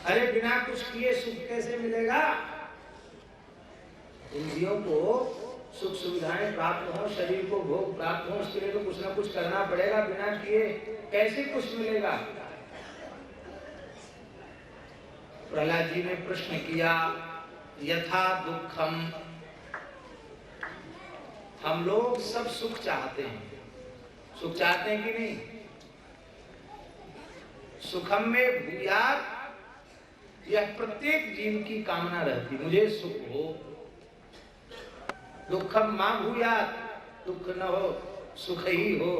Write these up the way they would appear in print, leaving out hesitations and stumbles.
अरे बिना कुछ किए सुख कैसे मिलेगा? इंद्रियों को सुख सुविधाएं प्राप्त हो, शरीर को भोग प्राप्त हो, उसके लिए तो कुछ ना कुछ करना पड़ेगा। बिना किए कैसे कुछ मिलेगा? प्रहलाद जी ने प्रश्न किया, यथा दुखम, हम लोग सब सुख चाहते हैं। सुख चाहते हैं कि नहीं? सुखम में भूयात, यह प्रत्येक जीव की कामना रहती, मुझे सुख हो। दुखम मां भूयात, दुख न हो, सुख ही हो,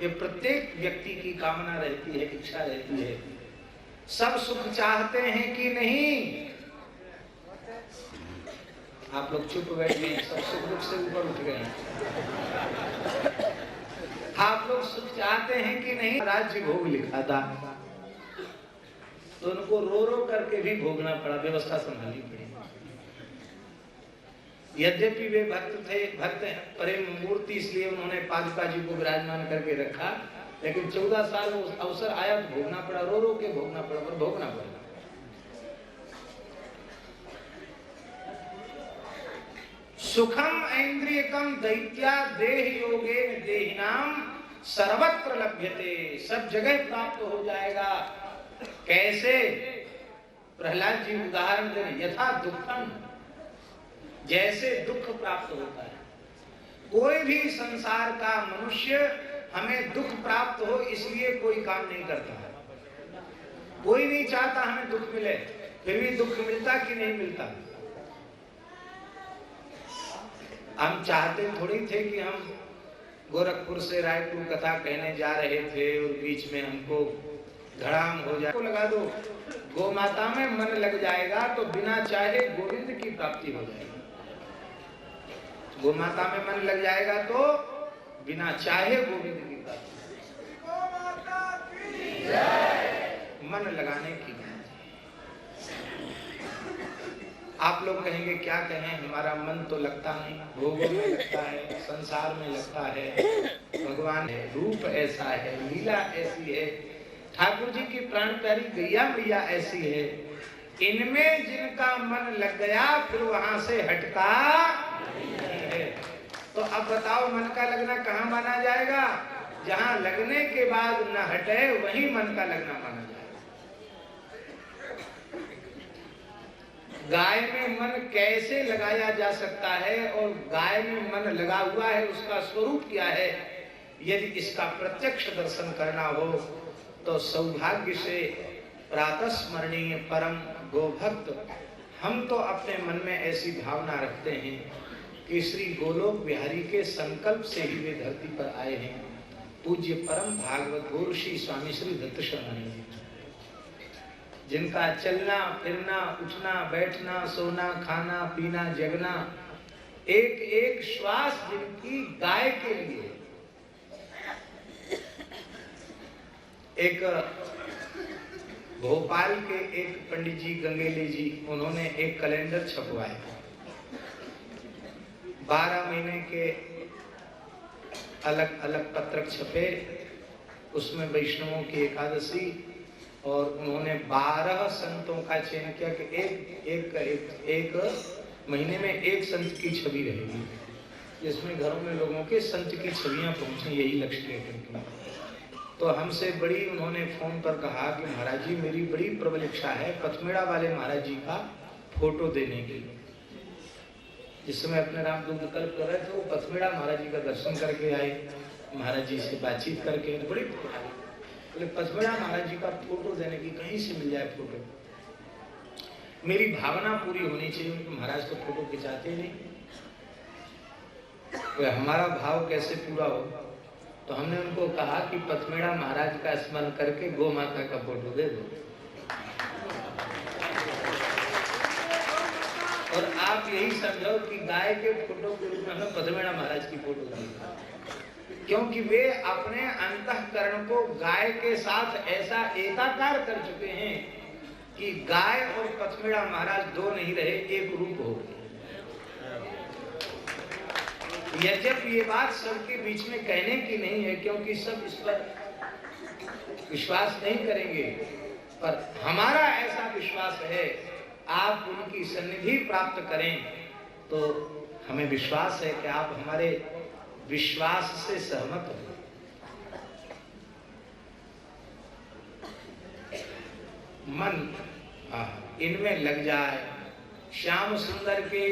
ये प्रत्येक व्यक्ति की कामना रहती है, इच्छा रहती है। सब सुख चाहते हैं कि नहीं? आप लोग चुप बैठ गए, सब सुख दुख से ऊपर उठ गए। आप लोग सुख चाहते हैं कि नहीं? राज्य भोग लिखा था तो उनको रो रो करके भी भोगना पड़ा, व्यवस्था संभालनी पड़ी। यद्यपि वे भक्त थे, भक्त प्रेम मूर्ति, इसलिए उन्होंने पादुका जी को विराजमान करके रखा, लेकिन 14 साल वो अवसर आया तो भोगना पड़ा, रो रो के भोगना पड़ा, पर भोगना पड़ा। सुखम ऐन्द्रियकम दैत्या देह योगे देहिनाम सर्वत्र लभ्यते, सब जगह प्राप्त हो जाएगा। कैसे? प्रहलाद जी उदाहरण दे रहे, यथा दुखम, जैसे दुख प्राप्त होता है। कोई भी संसार का मनुष्य हमें दुख प्राप्त हो इसलिए कोई काम नहीं करता है। कोई नहीं चाहता हमें दुख मिले, फिर भी दुख मिलता कि नहीं मिलता? हम चाहते थोड़ी थे कि हम गोरखपुर से रायपुर कथा कहने जा रहे थे और बीच में हमको धड़ाम हो जाए। लगा दो, गौ माता में मन लग जाएगा तो बिना चाहे गोविंद की प्राप्ति हो जाएगी। गौ माता में मन लग जाएगा तो बिना चाहे गोविंद की प्राप्ति। मन लगाने की बात। आप लोग कहेंगे क्या कहें, हमारा मन तो लगता नहीं, भोगों में लगता है, संसार में लगता है। भगवान है, रूप ऐसा है, लीला ऐसी है, ठाकुर जी की प्राण प्यारी गैया मैया ऐसी है, इनमें जिनका मन लग गया फिर वहां से हटता नहीं है। तो अब बताओ, मन का लगना कहाँ माना जाएगा? जहां लगने के बाद न हटे वही मन का लगना माना जाएगा। गाय में मन कैसे लगाया जा सकता है और गाय में मन लगा हुआ है उसका स्वरूप क्या है, यदि इसका प्रत्यक्ष दर्शन करना हो तो सौभाग्य से प्रातस्मरणीय परम गोभक्त हम तो अपने मन में ऐसी भावना रखते हैं कि श्री गोलोक बिहारी के संकल्प से ही वे धरती पर आए हैं। पूज्य परम भागवत गुरुश्री स्वामी श्री दत्त शर्मा जी, जिनका चलना फिरना उठना बैठना सोना खाना पीना जगना एक एक श्वास जिनकी गाय के लिए। एक भोपाल के एक पंडित जी गंगेली जी, उन्होंने एक कैलेंडर छपवाया, 12 महीने के अलग अलग पत्रक छपे, उसमें वैष्णवों की एकादशी और उन्होंने 12 संतों का चयन किया कि एक महीने में एक संत की छवि रहेगी, जिसमें घरों में लोगों के संत की छवियां पहुंचे, यही लक्ष्य लेकर के। तो हमसे बड़ी उन्होंने फोन पर कहा कि महाराज जी मेरी बड़ी प्रबल इच्छा है पथमेड़ा वाले महाराज जी का फोटो देने की। जिस समय अपने राम दुग्ध कल्प कर रहे थे वो पथमेड़ा महाराज जी का दर्शन करके आए, महाराज जी से बातचीत करके बड़ी बोले पथमेड़ा महाराज जी का फोटो देने की, कहीं से मिल जाए फोटो। मेरी भावना पूरी होनी चाहिए, उनको महाराज का फोटो खिंचाते नहीं, तो हमारा भाव कैसे पूरा हो? तो हमने उनको कहा कि पथमेड़ा महाराज का स्मरण करके गौ माता का फोटो दे दो, और आप यही समझो कि गाय के फोटो के रूप में हमें पथमेड़ा महाराज की फोटो दी, क्योंकि वे अपने अंतःकरण को गाय के साथ ऐसा एकाकार कर चुके हैं कि गाय और पथमेड़ा महाराज दो नहीं रहे, एक रूप हो गए। यद्यपि ये बात सबके बीच में कहने की नहीं है, क्योंकि सब इस पर विश्वास नहीं करेंगे, पर हमारा ऐसा विश्वास है, आप उनकी सन्निधि प्राप्त करें तो हमें विश्वास है कि आप हमारे विश्वास से सहमत हो। मन इनमें लग जाए, श्याम सुंदर के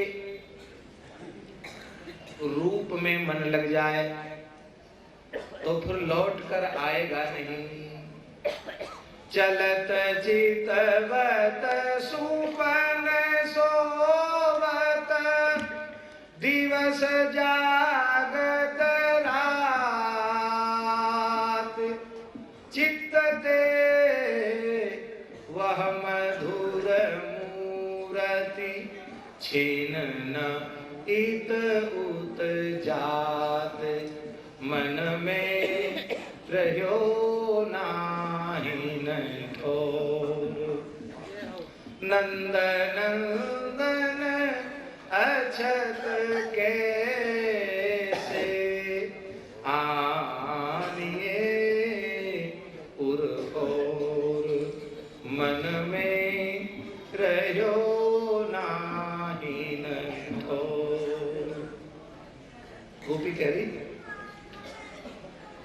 रूप में मन लग जाए तो फिर लौट कर आएगा नहीं। चलत चितवत सुपन सोवत दिवस जागत रात, चित्तते वह मधुर मूरति छीन न इत उत जात, मन में रह्यो नाहि न ठोर। नंद नंदन अछत कैसे आनिए उर और, मन में रह्यो नाहि न ठोर। गोपी कह रही,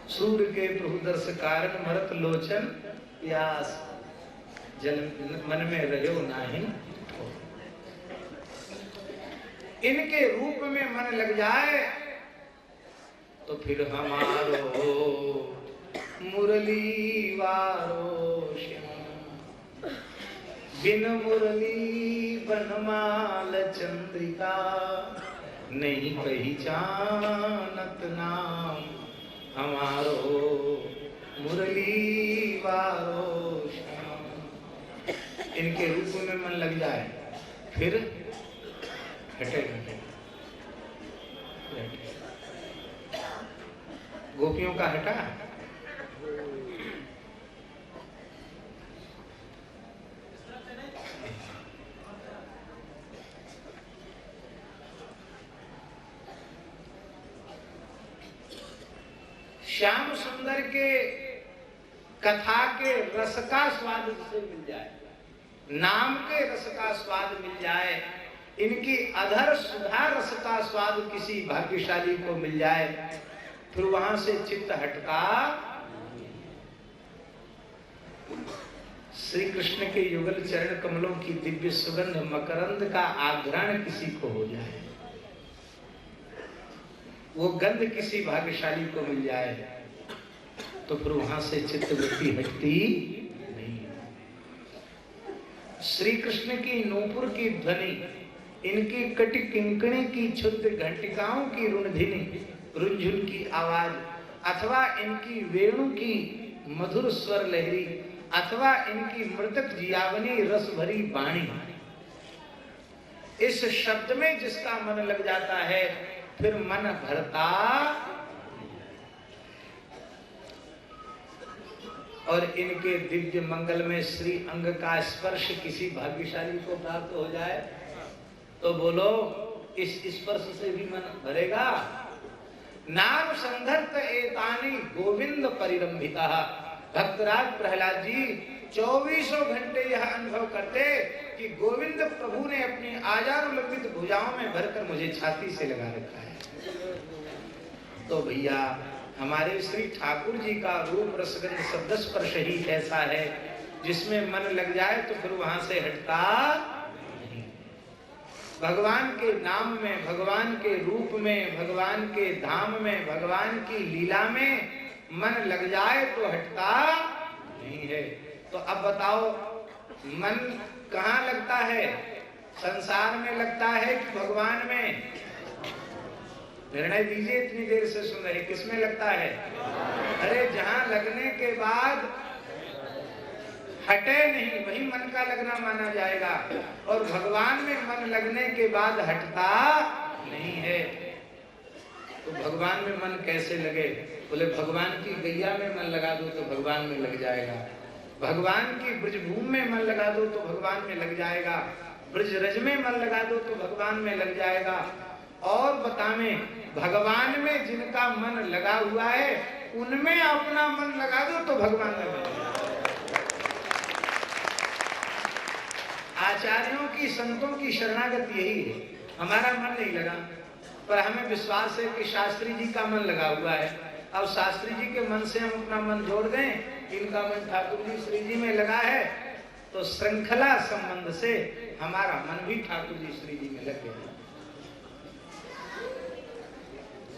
सूर्य के प्रभु दर्श कारण मरत लोचन प्यास, जल मन में रह्यो नाहि। इनके रूप में मन लग जाए तो फिर हमारो मुरली वारो श्याम, बिन मुरली बनमाल चंद्रिका, नहीं पहचानत नाम हमारो मुरली वारो श्याम। इनके रूप में मन लग जाए फिर हटेगा। गोपियों का हटा, श्याम सुंदर के कथा के रस का स्वाद जिसे मिल जाए, नाम के रस का स्वाद मिल जाए, इनकी अधर सुधा रस का स्वाद किसी भाग्यशाली को मिल जाए, फिर वहां से चित्त हटका श्री कृष्ण के युगल चरण कमलों की दिव्य सुगंध मकरंद का आग्रहण किसी को हो जाए, वो गंध किसी भाग्यशाली को मिल जाए, तो फिर वहां से चित्तवृत्ति हटती नहीं। श्री कृष्ण की नूपुर की ध्वनि, इनकी कटि किंकणी की क्षुद्र घंटिकाओं की रुणधिनी रुंझुन की आवाज, अथवा इनकी वेणु की मधुर स्वर लहरी, अथवा इनकी मृतक जियावनी रस भरी वाणी, इस शब्द में जिसका मन लग जाता है फिर मन भरता, और इनके दिव्य मंगल में श्री अंग का स्पर्श किसी भाग्यशाली को प्राप्त हो जाए तो बोलो इस स्पर्श से भी मन भरेगा। नाम संधर्त एतानि गोविंद परिरंभिता। भक्तराज प्रहलाद जी 24 घंटे यह अनुभव करते कि गोविंद प्रभु ने अपनी आजानुलंबित भुजाओं में भरकर मुझे छाती से लगा रखा है। तो भैया हमारे श्री ठाकुर जी का रूप रसगंध शब्द स्पर्श ही ऐसा है जिसमें मन लग जाए तो फिर वहां से हटता नहीं। भगवान के नाम में, भगवान के रूप में, भगवान के धाम में, भगवान की लीला में मन लग जाए तो हटता नहीं है। तो अब बताओ मन कहाँ लगता है? संसार में लगता है कि भगवान में? निर्णय दीजिए, इतनी देर से सुन रहे, किसमें लगता है? अरे जहां लगने के बाद हटे नहीं वही मन का लगना माना जाएगा, और भगवान में मन लगने के बाद हटता नहीं है। तो भगवान में मन कैसे लगे? बोले भगवान की गैया में मन लगा दो तो भगवान में लग जाएगा, भगवान की ब्रजभूमि में मन लगा दो तो भगवान में लग जाएगा, ब्रजरज में मन लगा दो तो भगवान में लग जाएगा। और बतावें, भगवान में जिनका मन लगा हुआ है उनमें अपना मन लगा दो तो भगवान में लग जाएगा। आचार्यों की, संतों की शरणागति यही है। हमारा मन नहीं लगा, पर हमें विश्वास है कि शास्त्री जी का मन लगा हुआ है। अब शास्त्री जी के मन से हम अपना मन जोड़ दें, इनका मन ठाकुर जी श्री जी में लगा है, तो श्रृंखला संबंध से हमारा मन भी ठाकुर जी श्री जी में लग गया।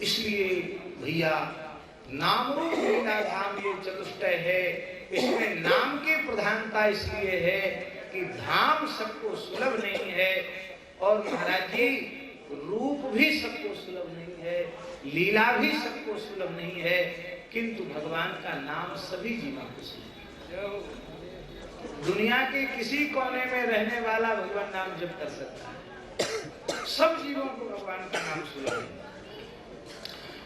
इसलिए भैया नाम रूप लीला धाम ये चतुष्टय है। इसमें नाम की प्रधानता इसलिए है कि धाम सबको सुलभ नहीं है, और महाराज जी रूप भी सबको सुलभ नहीं है, लीला भी सबको सुलभ नहीं है, किंतु भगवान का नाम सभी जीवों को सुलभ है। दुनिया के किसी कोने में रहने वाला भगवान नाम जप कर सकता है, सब जीवों को भगवान का नाम सुलभ है।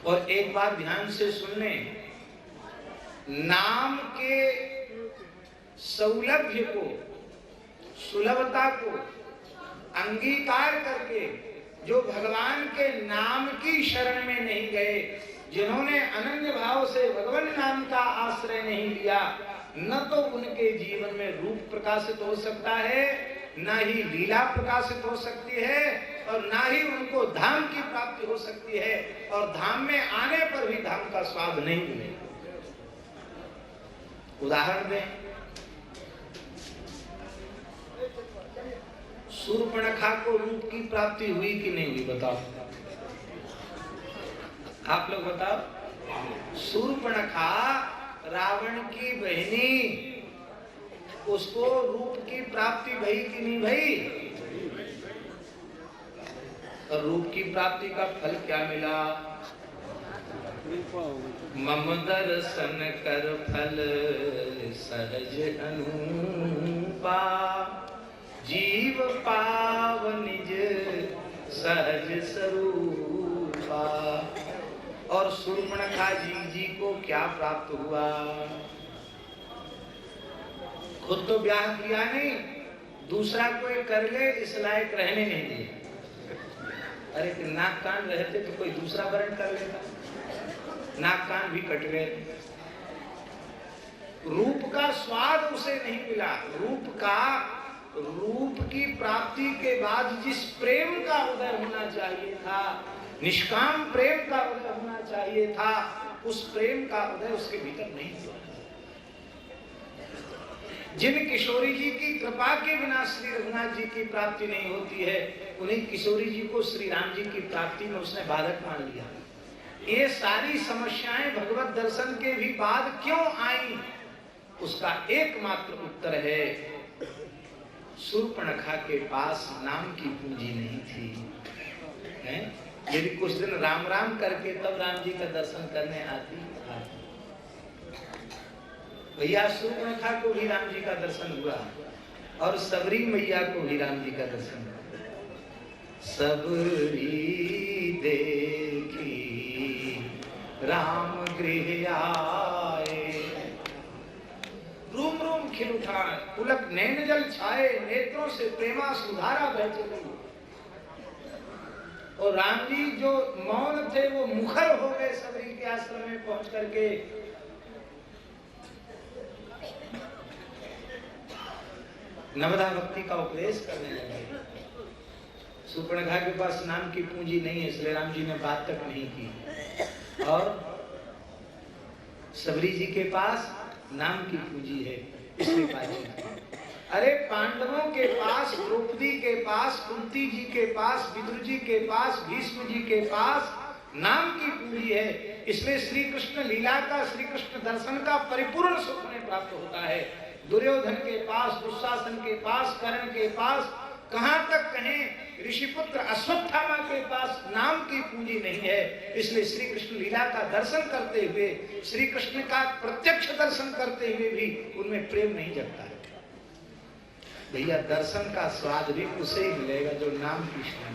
और एक बात ध्यान से सुन लें, नाम के सौलभ्य को, सुलभता को अंगीकार करके जो भगवान के नाम की शरण में नहीं गए, जिन्होंने अनन्य भाव से भगवान नाम का आश्रय नहीं लिया, न तो उनके जीवन में रूप प्रकाशित हो सकता है, न ही लीला प्रकाशित हो सकती है, और ना ही उनको धाम की प्राप्ति हो सकती है, और धाम में आने पर भी धाम का स्वाद नहीं मिलेगा। उदाहरण दें, शूर्पणखा को रूप की प्राप्ति हुई कि नहीं हुई? बताओ, आप लोग बताओ। शूर्पणखा रावण की बहनी, उसको रूप की प्राप्ति भई कि नहीं भई? और रूप की प्राप्ति का फल क्या मिला? मम दर्शन कर फल सहज अनुपा, जीव पाव निज सहज स्वरूपा। और शूर्पणखा जी को क्या प्राप्त हुआ? खुद तो ब्याह किया नहीं, दूसरा कोई कर ले इस लायक रहने नहीं दिए। अरे नाक कान रहते तो कोई दूसरा वरण कर लेता, नाक कान भी कट गए। रूप का स्वाद उसे नहीं मिला। रूप की प्राप्ति के बाद जिस प्रेम का उदय होना चाहिए था, निष्काम प्रेम का उदय होना चाहिए था, उस प्रेम का उदय उसके भीतर नहीं हुआ। जिन किशोरी जी की कृपा के बिना श्री रघुनाथ जी की प्राप्ति नहीं होती है, उन्हीं किशोरी जी को श्री राम जी की प्राप्ति में उसने बाधक मान लिया। ये सारी समस्याएं भगवत दर्शन के भी बाद क्यों आई? उसका एकमात्र उत्तर है, शूर्पणखा के पास नाम की पूंजी नहीं थी। यदि कुछ दिन राम राम करके तब राम जी का दर्शन करने आती, भैया शूर्पणखा को भी राम जी का दर्शन हुआ, और सबरी मैया को भी राम जी का दर्शन हुआ। सबरी देखी राम गृह आए, रूम रूम खिल उठा, पुलक नैन जल छाए, नेत्रों से प्रेमा सुधारा बह चली। और राम जी जो मौन थे वो मुखर हो गए सबरी के आश्रम में पहुंच करके। नवदा भक्ति का उपदेश करने लगे। शूर्पणखा के पास नाम की पूंजी नहीं है, इसलिए राम जी ने बात तक नहीं की, और सबरी जी के पास नाम की पूंजी है, इसलिए बात। अरे पांडवों के पास, द्रौपदी के पास, कुंती जी के पास, विदुर जी के पास, भीष्म जी के पास नाम की पूंजी है, इसलिए श्री कृष्ण लीला का, श्री कृष्ण दर्शन का परिपूर्ण सुख उन्हें प्राप्त होता है। दुर्योधन के पास, दुशासन के पास, कर्ण के पास, कहां तक कहें ऋषिपुत्र अश्वत्थामा के पास नाम की पूंजी नहीं है, इसलिए श्री कृष्ण लीला का दर्शन करते हुए, श्री कृष्ण का प्रत्यक्ष दर्शन करते हुए भी उनमें प्रेम नहीं जगता है। भैया दर्शन का स्वाद भी उसे ही मिलेगा जो नाम की शरण,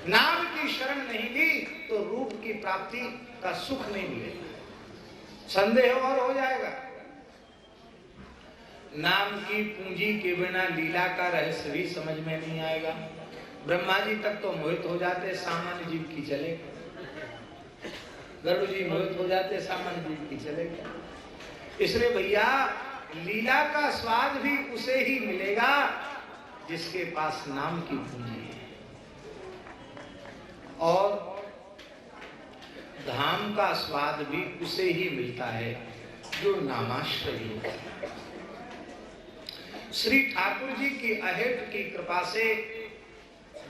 नाम की शरण नहीं ली तो रूप की प्राप्ति का सुख नहीं मिलेगा, संदेह और हो जाएगा। नाम की पूंजी के बिना लीला का रहस्य भी समझ में नहीं आएगा। ब्रह्मा जी तक तो मोहित हो जाते, सामान्य जीव की चले, गरुड़ जी मोहित हो जाते, सामान्य जीव की चलेगा। इसलिए भैया लीला का स्वाद भी उसे ही मिलेगा जिसके पास नाम की पूंजी है, और धाम का स्वाद भी उसे ही मिलता है जो नामाश्रयी होता है। श्री ठाकुर जी की अहेट की कृपा से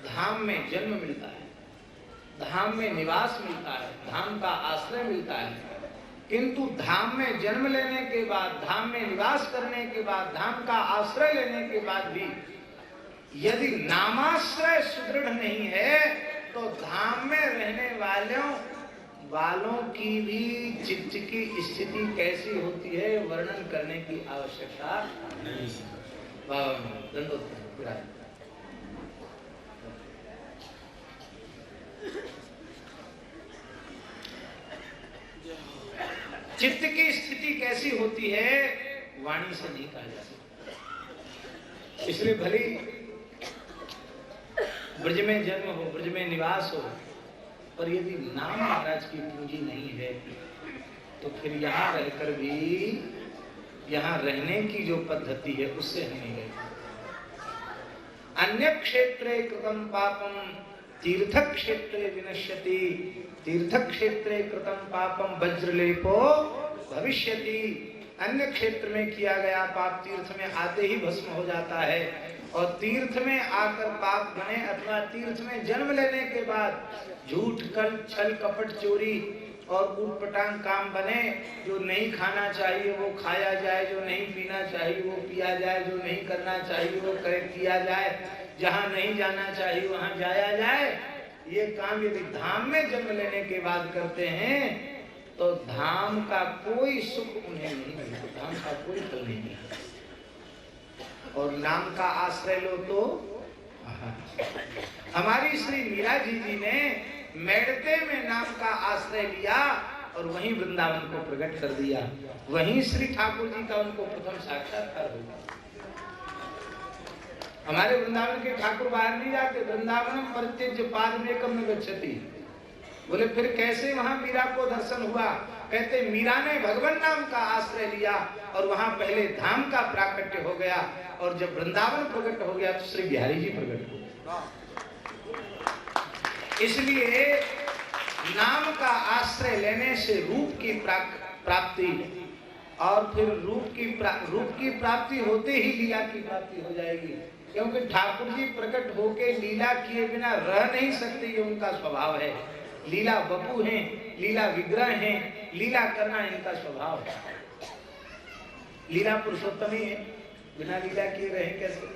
धाम में जन्म मिलता है, धाम में निवास मिलता है, धाम का आश्रय मिलता है। किंतु धाम में जन्म लेने के बाद, धाम में निवास करने के बाद, धाम का आश्रय लेने के बाद भी यदि नामाश्रय सुदृढ़ नहीं है तो धाम में रहने वालों की भी चित्त की स्थिति कैसी होती है वर्णन करने की आवश्यकता नहीं। चित्त की स्थिति कैसी होती है वाणी से नहीं कहा जा सकता। इसलिए भले ब्रज में जन्म हो, ब्रज में निवास हो, पर यदि नाम महाराज की पूंजी नहीं है तो फिर यहाँ रहकर भी, यहाँ रहने की जो पद्धति है उससे हम नहीं रहते। अन्य क्षेत्रे कृतं पापम तीर्थ क्षेत्रे विनश्यति, तीर्थ क्षेत्रे कृतं पापम वज्रलेपो भविष्यति। अन्य क्षेत्र में किया गया पाप तीर्थ में आते ही भस्म हो जाता है, और तीर्थ में आकर पाप बने अथवा तीर्थ में जन्म लेने के बाद झूठ, कल, छल, कपट, चोरी और ऊटपटांग काम बने। जो नहीं खाना चाहिए वो खाया जाए, जो नहीं पीना चाहिए वो पिया जाए, जो नहीं करना चाहिए वो किया जाए, जहाँ नहीं जाना चाहिए वहाँ जाया जाए। ये काम यदि धाम में जन्म लेने के बाद करते हैं तो धाम का कोई सुख उन्हें नहीं मिलता, धाम का कोई फल नहीं मिलता। और नाम का आश्रय लो तो हमारी श्री मीरा जी ने मेड़ते में नाम का आश्रय लिया और वहीं वृंदावन को प्रकट कर दिया, वहीं श्री ठाकुर जी का उनको प्रथम साक्षात्कार हुआ। हमारे वृंदावन के ठाकुर बाहर नहीं जाते, वृंदावनम परित्यज्य पादमेकम न गच्छति। बोले फिर कैसे वहां मीरा को दर्शन हुआ? कहते मीरा ने भगवान नाम का आश्रय लिया और वहां पहले धाम का प्राकट्य हो गया, और जब वृंदावन प्रकट हो गया तो श्री बिहारी जी प्रकट हो गए। इसलिए नाम का आश्रय लेने से रूप की प्राप्ति, और फिर रूप की प्राप्ति होते ही लीला की प्राप्ति हो जाएगी, क्योंकि ठाकुर जी प्रकट होके लीला किए बिना रह नहीं सकते, ये उनका स्वभाव है। लीला बपू हैं, लीला विग्रह हैं, लीला करना इनका स्वभाव है। लीला पुरुषोत्तमी है, बिना लीला किए रहे कैसे?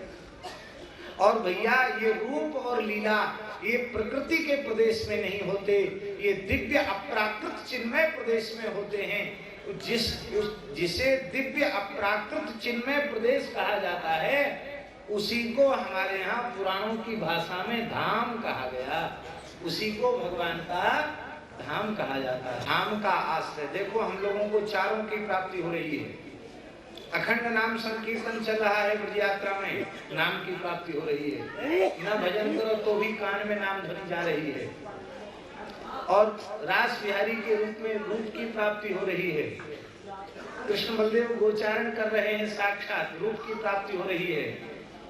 और भैया ये रूप और लीला ये प्रकृति के प्रदेश में नहीं होते, ये दिव्य अपराकृत चिन्मय प्रदेश में होते हैं। जिसे दिव्य अपराकृत चिन्मय प्रदेश कहा जाता है उसी को हमारे यहाँ पुराणों की भाषा में धाम कहा गया, उसी को भगवान का धाम कहा जाता है। धाम का आश्रय देखो, हम लोगों को चारों की प्राप्ति हो रही है। अखंड नाम संकीर्तन चल रहा है, ब्रज यात्रा में नाम की प्राप्ति हो रही है। न भजन करो तो भी कान में नाम ध्वनि जा रही है, और रास बिहारी के रूप में रूप की प्राप्ति हो रही है। कृष्ण बलदेव गोचारण कर रहे हैं, साक्षात रूप की प्राप्ति हो रही है,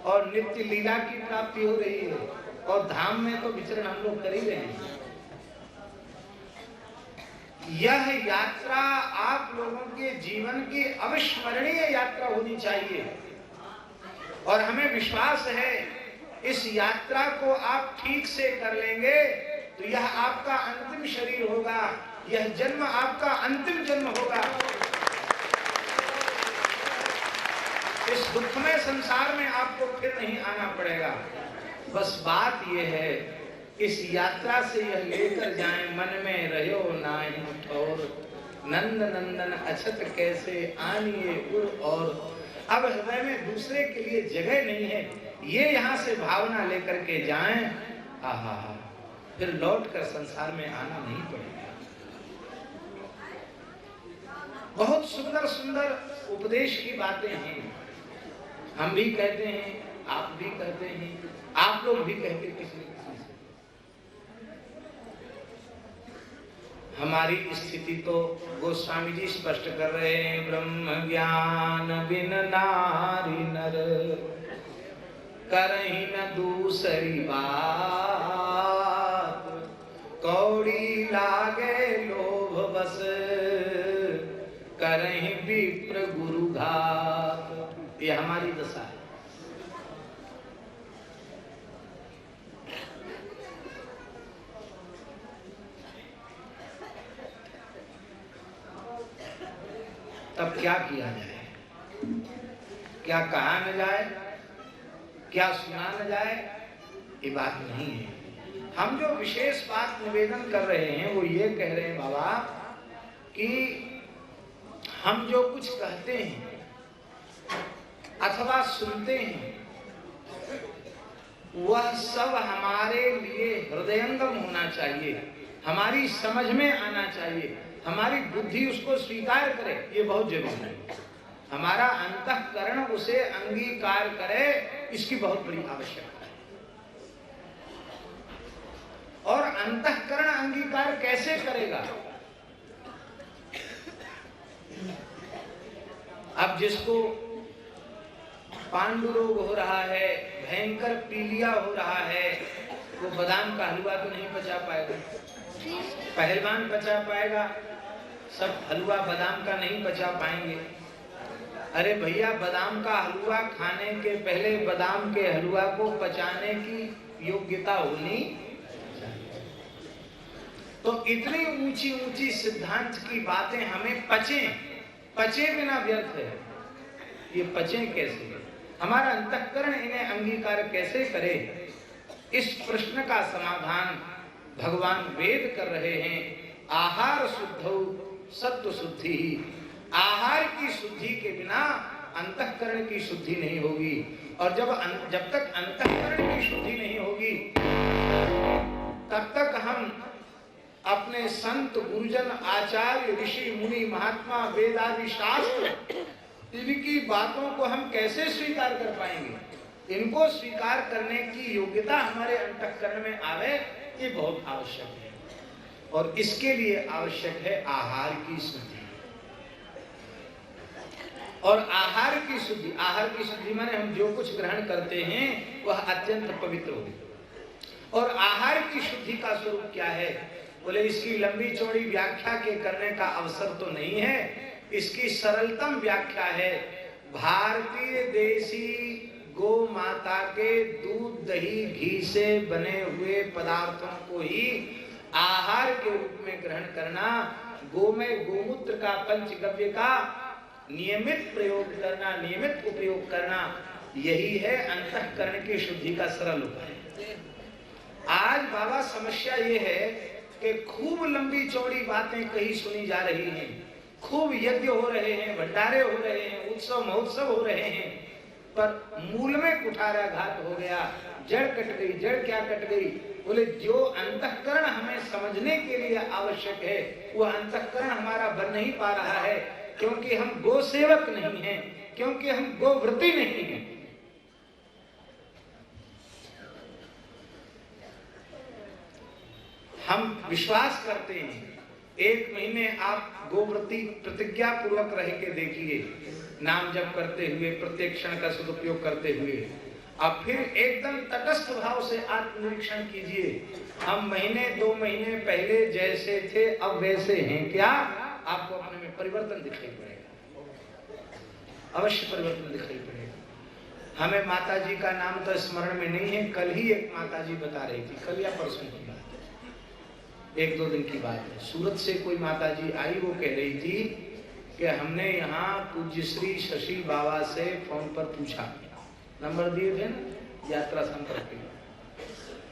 और नित्य लीला की प्राप्ति हो रही है, और धाम में तो विचरण हम लोग कर ही रहे हैं। यह यात्रा आप लोगों के जीवन की अविस्मरणीय यात्रा होनी चाहिए, और हमें विश्वास है इस यात्रा को आप ठीक से कर लेंगे तो यह आपका अंतिम शरीर होगा, यह जन्म आपका अंतिम जन्म होगा। इस दुखमय संसार में आपको फिर नहीं आना पड़ेगा। बस बात ये है, इस यात्रा से यह लेकर जाएं, मन में रहो नाहि ठौर, नंद नंदन अछत कैसे आनिए उर और। अब हृदय में दूसरे के लिए जगह नहीं है, ये यहाँ से भावना लेकर के जाएं, आहा, फिर लौट कर संसार में आना नहीं पड़ेगा। बहुत सुंदर सुंदर उपदेश की बातें हैं, हम भी कहते हैं, आप भी कहते हैं, आप लोग भी कहते किसी किसी से। हमारी स्थिति तो गोस्वामी जी स्पष्ट कर रहे हैं, ब्रह्म ज्ञान बिन नारी नर करहि न दूसरी बात, कौड़ी लागे लोभ बस करहि विप्र गुरु घात। ये हमारी दशा है। तब क्या किया जाए, क्या कहा न जाए, क्या सुना न जाए, ये बात नहीं है। हम जो विशेष बात निवेदन कर रहे हैं वो ये कह रहे हैं बाबा कि हम जो कुछ कहते हैं अथवा सुनते हैं वह सब हमारे लिए हृदयंगम होना चाहिए, हमारी समझ में आना चाहिए, हमारी बुद्धि उसको स्वीकार करे, ये बहुत जरूरी है। हमारा अंतःकरण उसे अंगीकार करे, इसकी बहुत बड़ी आवश्यकता है। और अंतःकरण अंगीकार कैसे करेगा? अब जिसको पांडु रोग हो रहा है, भयंकर पीलिया हो रहा है, वो बादाम का हलवा तो नहीं पचा पाएगा। पहलवान पचा पाएगा, सब हलवा बादाम का नहीं पचा पाएंगे। अरे भैया, बादाम का हलवा खाने के पहले बादाम के हलवा को पचाने की योग्यता होनी चाहिए। तो इतनी ऊंची ऊंची सिद्धांत की बातें हमें पचे बिना व्यर्थ है। ये पचे कैसे? हमारा अंतःकरण इन्हें अंगीकार कैसे करे? इस प्रश्न का समाधान भगवान वेद कर रहे हैं। आहार शुद्धौ सत्व शुद्धि ही। आहार की शुद्धि के बिना अंतःकरण की शुद्धि नहीं होगी, और जब तक अंतःकरण की शुद्धि नहीं होगी तब तक हम अपने संत गुरुजन आचार्य ऋषि मुनि महात्मा वेद आदि शास्त्र इनकी बातों को हम कैसे स्वीकार कर पाएंगे? इनको स्वीकार करने की योग्यता हमारे अंतःकरण में आवे, ये बहुत आवश्यक है। और इसके लिए आवश्यक है आहार की शुद्धि। और आहार की शुद्धि माने हम जो कुछ ग्रहण करते हैं वह अत्यंत पवित्र हो। और आहार की शुद्धि का स्वरूप क्या है? बोले इसकी लंबी चौड़ी व्याख्या के करने का अवसर तो नहीं है। इसकी सरलतम व्याख्या है, भारतीय देसी गो माता के दूध दही घी से बने हुए पदार्थों को ही आहार के रूप में ग्रहण करना, गो में गोमूत्र का पंचगव्य का नियमित प्रयोग करना, नियमित उपयोग करना, यही है अंतःकरण की शुद्धि का सरल उपाय। आज बाबा समस्या ये है कि खूब लंबी चौड़ी बातें कहीं सुनी जा रही हैं, खूब यज्ञ हो रहे हैं, भंडारे हो रहे हैं, उत्सव महोत्सव हो रहे हैं, पर मूल में कुठाराघात हो गया, जड़ कट गई। जड़ क्या कट गई? बोले जो अंतःकरण हमें समझने के लिए आवश्यक है वह अंतःकरण हमारा बन नहीं पा रहा है, क्योंकि हम गो सेवक नहीं हैं, क्योंकि हम गोव्रती नहीं हैं। हम विश्वास करते हैं, एक महीने आप गोव्रती प्रतिज्ञा पूर्वक रह के देखिए, नाम जप करते हुए, प्रत्येक क्षण का सदुपयोग करते हुए, अब फिर एकदम तटस्थ भाव से आत्मनिरीक्षण कीजिए। हम महीने 2 महीने पहले जैसे थे अब वैसे हैं क्या? आपको अपने में परिवर्तन दिखाई पड़ेगा, अवश्य परिवर्तन दिखाई पड़ेगा। हमें माता जी का नाम तो स्मरण में नहीं है। कल ही एक माता जी बता रही थी, कल या परसों की बात है, 1-2 दिन की बात है। सूरत से कोई माता जी आई, वो कह रही थी कि हमने यहाँ पूज्य श्री शशि बाबा से फोन पर पूछा, नंबर दिए थे ना यात्रा संपर्क के,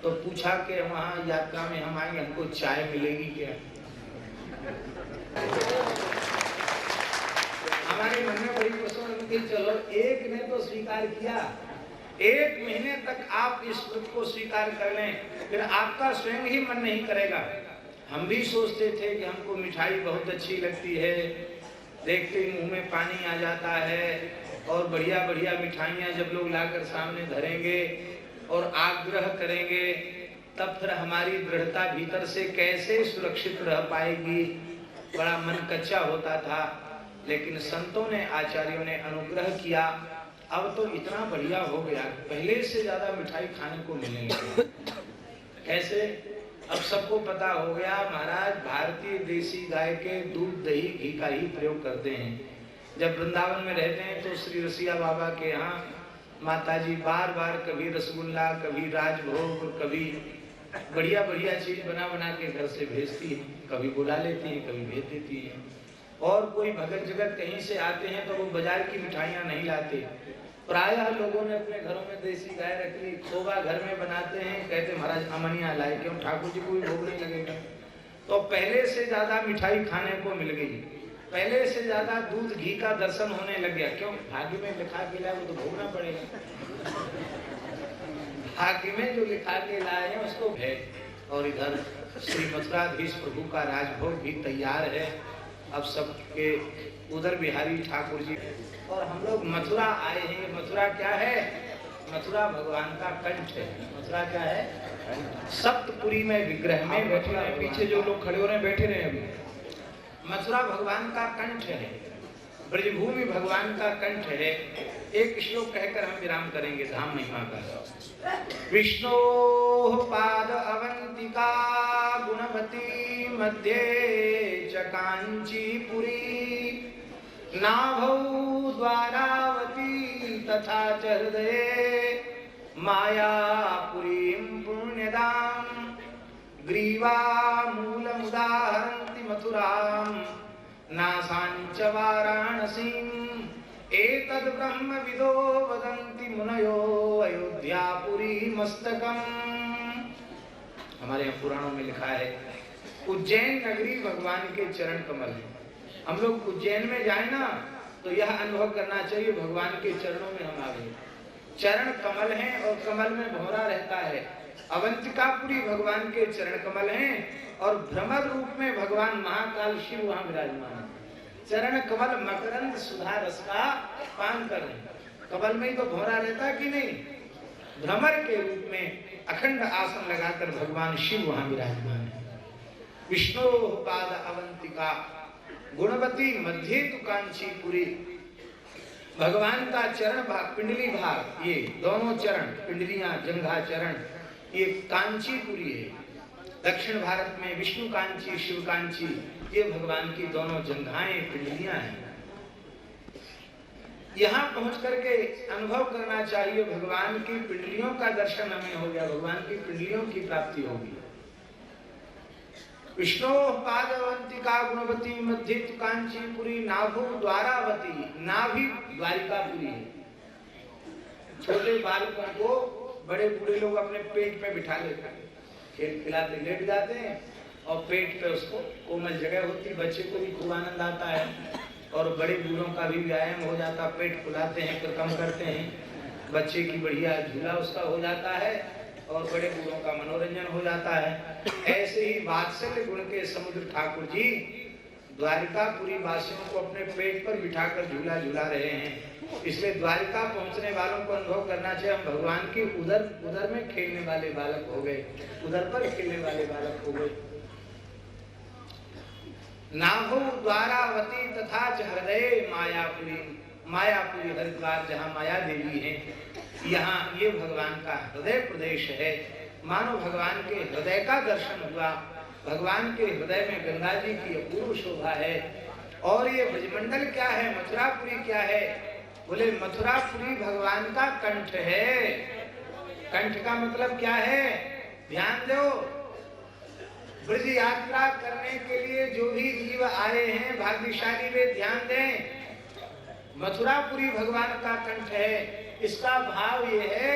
तो पूछा कि वहाँ यात्रा में हम आएंगे, हमको चाय मिलेगी क्या? हमारे मन में बड़ी प्रश्न कि चलो एक ने तो स्वीकार किया, 1 महीने तक आप इस व्रत को स्वीकार कर लें, फिर आपका स्वयं ही मन नहीं करेगा। हम भी सोचते थे कि हमको मिठाई बहुत अच्छी लगती है, देखते ही मुंह में पानी आ जाता है, और बढ़िया बढ़िया मिठाइयाँ जब लोग लाकर सामने धरेंगे और आग्रह करेंगे, तब फिर हमारी दृढ़ता भीतर से कैसे सुरक्षित रह पाएगी, बड़ा मन कच्चा होता था। लेकिन संतों ने, आचार्यों ने अनुग्रह किया, अब तो इतना बढ़िया हो गया, पहले से ज्यादा मिठाई खाने को मिलने लगी। कैसे? अब सबको पता हो गया महाराज भारतीय देसी गाय के दूध दही घी का ही प्रयोग करते हैं। जब वृंदावन में रहते हैं तो श्री रसिया बाबा के यहाँ माताजी बार बार कभी रसगुल्ला, कभी राजभोग, कभी बढ़िया बढ़िया चीज बना बना के घर से भेजती है, कभी बुला लेती है, कभी भेज देती है। और कोई भगत जगत कहीं से आते हैं तो वो बाजार की मिठाइयाँ नहीं लाते, प्रायः लोगों ने अपने घरों में देसी गाय रख ली, खोबा घर में बनाते हैं, कहते महाराज अमनिया लाए, क्यों ठाकुर जी को भी भोग नहीं लगेगा। तो पहले से ज्यादा मिठाई खाने को मिल गई, पहले से ज्यादा दूध घी का दर्शन होने लग गया। क्यों? भाग्य में लिखा के लाए वो तो भोगना पड़ेगा, भाग्य में जो लिखा के लाए हैं उसको भेज। और इधर श्री मथुराधीश प्रभु का राजभोग भी तैयार है, अब सबके उधर बिहारी ठाकुर जी। और हम लोग मथुरा आए हैं। मथुरा क्या है? मथुरा भगवान का कंठ है। मथुरा क्या है? सप्तपुरी में विग्रह में बैठे रहे, पीछे जो लोग खड़े हो रहे हैं बैठे रहे अभी। मथुरा भगवान का कंठ है, ब्रजभूमि भगवान का कंठ है। एक श्लोक कहकर हम विराम करेंगे धाम महिमा का। विष्णो पाद अवंतिका गुणवती मध्ये च कांचीपुरी, नाभौ द्वारावती तथा च हृदये मायापुरीं पुण्यदां, ग्रीवा मूलमुदाहरन्ति मथुरां नासाञ्च वाराणसीं, एतद् ब्रह्मविदो वदन्ति मुनयो अयोध्यापुरी मस्तकम्। हमारे यहाँ पुराणों में लिखा है उज्जैन नगरी भगवान के चरण कमल है। हम लोग उज्जैन में जाए ना तो यह अनुभव करना चाहिए भगवान के चरणों में हम आ गए। चरण कमल हैं और कमल में भौरा रहता है। अवंतिकापुरी भगवान के चरण कमल हैं और भ्रमर रूप में भगवान महाकाल शिव वहां विराजमान है। चरण कमल मकरंद सुधा रस का पान कर रहे हैं। कमल में ही तो भौरा रहता कि नहीं? भ्रमर के रूप में अखंड आसन लगाकर भगवान शिव वहां विराजमान है। विष्णु पाद अवंतिका गुणवती मध्य तु कांचीपुरी, भगवान का चरण भाग, पिंडली भाग, ये दोनों चरण, पिंडलियां, जंघा, चरण, ये कांचीपुरी है। दक्षिण भारत में विष्णु कांची, शिव कांची, ये भगवान की दोनों जंघाएं, पिंडलियां हैं। यहाँ पहुंच करके अनुभव करना चाहिए भगवान की पिंडलियों का दर्शन हमें हो गया, भगवान की पिंडलियों की प्राप्ति होगी। विष्णु पादवंतिका गुणवती मध्य कांचीपुरी, नाभु द्वारावती, नाभि द्वारिकापुरी है। छोटे बालकों को बड़े बूढ़े लोग अपने पेट पे बिठा लेते हैं, खेल खिलाते लेट जाते हैं और पेट पे उसको कोमल जगह होती, बच्चे को भी खूब आनंद आता है और बड़े बूढ़ों का भी व्यायाम हो जाता, पेट फुलाते हैं फिर कम करते हैं, बच्चे की बढ़िया झूला उसका हो जाता है और बड़े बूढ़ों का मनोरंजन हो जाता है। ऐसे ही वात्सल्य गुण के समुद्र ठाकुर जी द्वारिकापुरी वासियों को अपने पेट पर बिठाकर झूला झूला रहे हैं। इसलिए द्वारिका पहुंचने वालों को अनुभव करना चाहिए हम भगवान के उधर में खेलने वाले बालक हो गए, उधर पर खेलने वाले बालक हो गए। नाभो द्वारावती तथा च हृदय मायापुरी, मायापुरी हरिद्वार जहाँ माया देवी है, यहाँ ये भगवान का हृदय प्रदेश है। मानो भगवान के हृदय का दर्शन हुआ। भगवान के हृदय में गंगा जी की अपूर्व शोभा है। और ये ब्रजमंडल क्या है, मथुरापुरी क्या है? बोले मथुरापुरी भगवान का कंठ है। कंठ का मतलब क्या है? ध्यान दो, ब्रज यात्रा करने के लिए जो भी जीव आए हैं भाग्यशाली वे ध्यान दें। मथुरापुरी भगवान का कंठ है। इसका भाव ये है